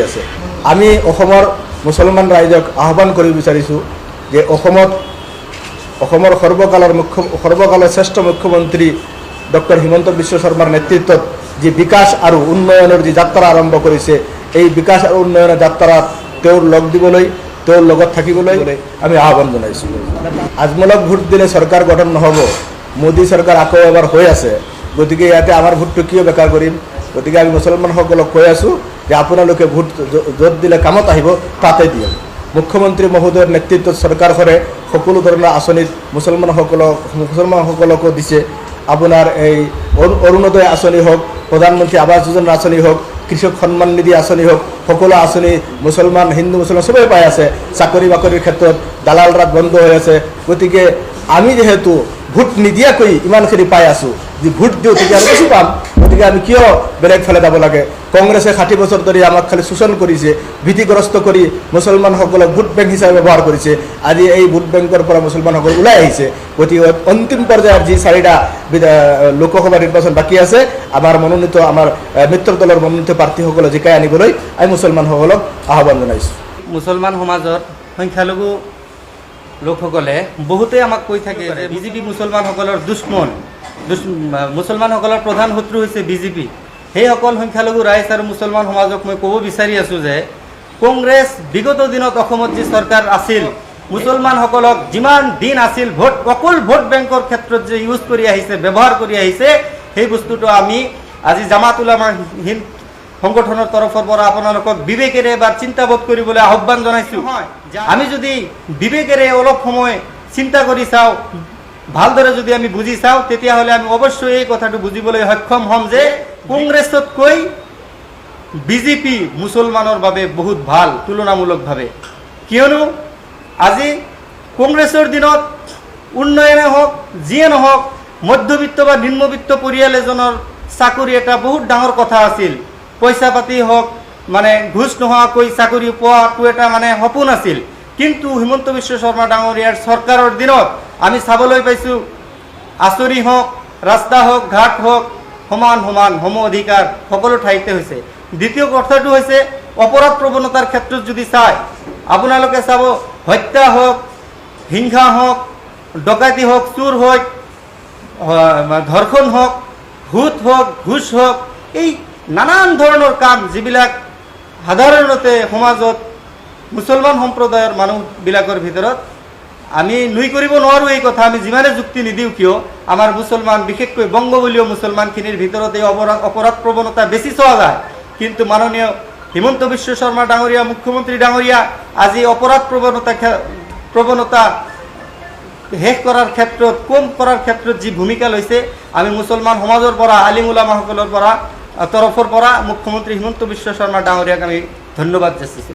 আছে। আমি অসমৰ মুছলমান ৰাইজক আহ্বান কৰিব বিচাৰিছোঁ যে অসমৰ সৰ্বকালৰ শ্ৰেষ্ঠ মুখ্যমন্ত্ৰী ডক্টৰ হিমন্ত বিশ্ব শৰ্মাৰ নেতৃত্বত যি বিকাশ আৰু উন্নয়নৰ যি যাত্ৰা আৰম্ভ কৰিছে, এই বিকাশ আৰু উন্নয়নৰ যাত্ৰাত তেওঁৰ লগ দিবলৈ, তেওঁৰ লগত থাকিবলৈ আমি আহ্বান জনাইছোঁ। আজমলক ভোট দিলে চৰকাৰ গঠন নহ'ব, মোদী চৰকাৰ আকৌ এবাৰ হৈ আছে, গতিকে ইয়াতে আমাৰ ভোটটো কিয় বেকাৰ কৰিম। গতিকে আমি মুছলমানসকলক কৈ আছোঁ যে আপোনালোকে ভোট য'ত দিলে কামত আহিব তাতে দিয়ক। মুখ্যমন্ত্ৰী মহোদয়ৰ নেতৃত্বত চৰকাৰখনে সকলো ধৰণৰ আঁচনিত মুছলমানসকলকো দিছে। আপোনাৰ এই অৰুণোদয় আঁচনি হওক, প্ৰধানমন্ত্ৰী আৱাস যোজনা আঁচনি হওক, কৃষক সন্মান নিধি আঁচনি হওক, সকলো আঁচনি হিন্দু মুছলমান চবেই পাই আছে। চাকৰি বাকৰিৰ ক্ষেত্ৰত দালাল ৰাজ বন্ধ হৈ আছে। গতিকে আমি যিহেতু ভোট নিদিয়াকৈ ইমানখিনি পাই আছোঁ, যদি ভোট দিওঁ তেতিয়া বেছি পাম। গতিকে আমি কিয় বেলেগ ফালে যাব লাগে। কংগ্ৰেছে 60 বছৰ ধৰি আমাক খালি শোষণ কৰিছে, ভীতিগ্ৰস্ত কৰি মুছলমানসকলক ভোট বেংক হিচাপে ব্যৱহাৰ কৰিছে। আজি এই ভোট বেংকৰ পৰা মুছলমানসকল ওলাই আহিছে। গতিকে অন্তিম পৰ্যায়ৰ যি 4টা লোকসভা নিৰ্বাচন বাকী আছে, আমাৰ মিত্ৰ দলৰ মনোনীত প্ৰাৰ্থীসকলক জিকাই আনিবলৈ আমি মুছলমানসকলক আহ্বান জনাইছোঁ। মুছলমান সমাজত সংখ্যালঘু লোকসকলে বহুতেই আমাক কৈ থাকে যে বিজেপি মুছলমানসকলৰ দুশ্মন, মুছলমানসকলৰ প্ৰধান শত্ৰু হৈছে বিজেপি। সেইসকল সংখ্যালঘু ৰাইজ আৰু মুছলমান সমাজক মই ক'ব বিচাৰি আছোঁ যে কংগ্ৰেছ বিগত দিনত অসমত যি চৰকাৰ আছিল, মুছলমানসকলক যিমান দিন আছিল অকল ভোট বেংকৰ ক্ষেত্ৰত যে ইউজ কৰি আহিছে, ব্যৱহাৰ কৰি আহিছে, সেই বস্তুটো আমি আজি জামাত উলামা হিন্দ সংগঠনৰ তৰফৰ পৰা আপোনালোকক বিবেকেৰে এবাৰ চিন্তাবোধ কৰিবলৈ আহ্বান জনাইছোঁ। আমি যদি বিবেকেৰে অলপ সময় চিন্তা কৰি চাওঁ, ভালদৰে যদি আমি বুজি চাওঁ, তেতিয়াহ'লে আমি অৱশ্যই এই কথাটো বুজিবলৈ সক্ষম হ'ম যে কংগ্ৰেছতকৈ বিজেপি মুছলমানৰ বাবে বহুত ভাল তুলনামূলকভাৱে। কিয়নো আজি কংগ্ৰেছৰ দিনত উন্নয়নে হওক, যিয়ে নহওক, মধ্যবিত্ত বা নিম্নবিত্ত পৰিয়াল এজনৰ চাকৰি এটা বহুত ডাঙৰ কথা আছিল। পইচা পাতি হওক, ঘোষ নোহোৱাকৈ চাকৰি পোৱাটো এটা সপোন আছিল। কিন্তু হিমন্ত বিশ্ব শৰ্মা ডাঙৰীয়াৰ চৰকাৰৰ দিনত আমি চাবলৈ পাইছোঁ, আঁচনি হওক, ৰাস্তা হওক, ঘাট হওক, সমান সম অধিকাৰ সকলো ঠাইতে হৈছে। দ্বিতীয় কথাটো হৈছে অপৰাধ প্ৰৱণতাৰ ক্ষেত্ৰত যদি চায়, আপোনালোকে চাব, হত্যা হওক, হিংসা হওক, ডকাইতি হওক, চুৰ হওক, ধৰ্ষণ হওক, সুদ হওক, ঘোষ হওক, এই নানান ধৰণৰ কাম যিবিলাক সাধাৰণতে সমাজত মুছলমান সম্প্ৰদায়ৰ মানুহবিলাকৰ ভিতৰত আমি নুই কৰিব নোৱাৰোঁ। এই কথা আমি যিমানে যুক্তি নিদিওঁ কিয়, আমাৰ মুছলমান, বিশেষকৈ বংগবলীয় মুছলমানখিনিৰ ভিতৰত এই অপৰাধ প্ৰৱণতা বেছি চোৱা যায়। কিন্তু মাননীয় হিমন্ত বিশ্ব শৰ্মা ডাঙৰীয়া, মুখ্যমন্ত্ৰী ডাঙৰীয়া আজি অপৰাধ প্ৰৱণতা শেষ কৰাৰ ক্ষেত্ৰত, কম কৰাৰ ক্ষেত্ৰত যি ভূমিকা লৈছে, আমি মুছলমান সমাজৰ পৰা, আলিম উলামাসকলৰ তৰফৰ পৰা মুখ্যমন্ত্ৰী হিমন্ত বিশ্ব শৰ্মা ডাঙৰীয়াক আমি ধন্যবাদ যাচিছোঁ।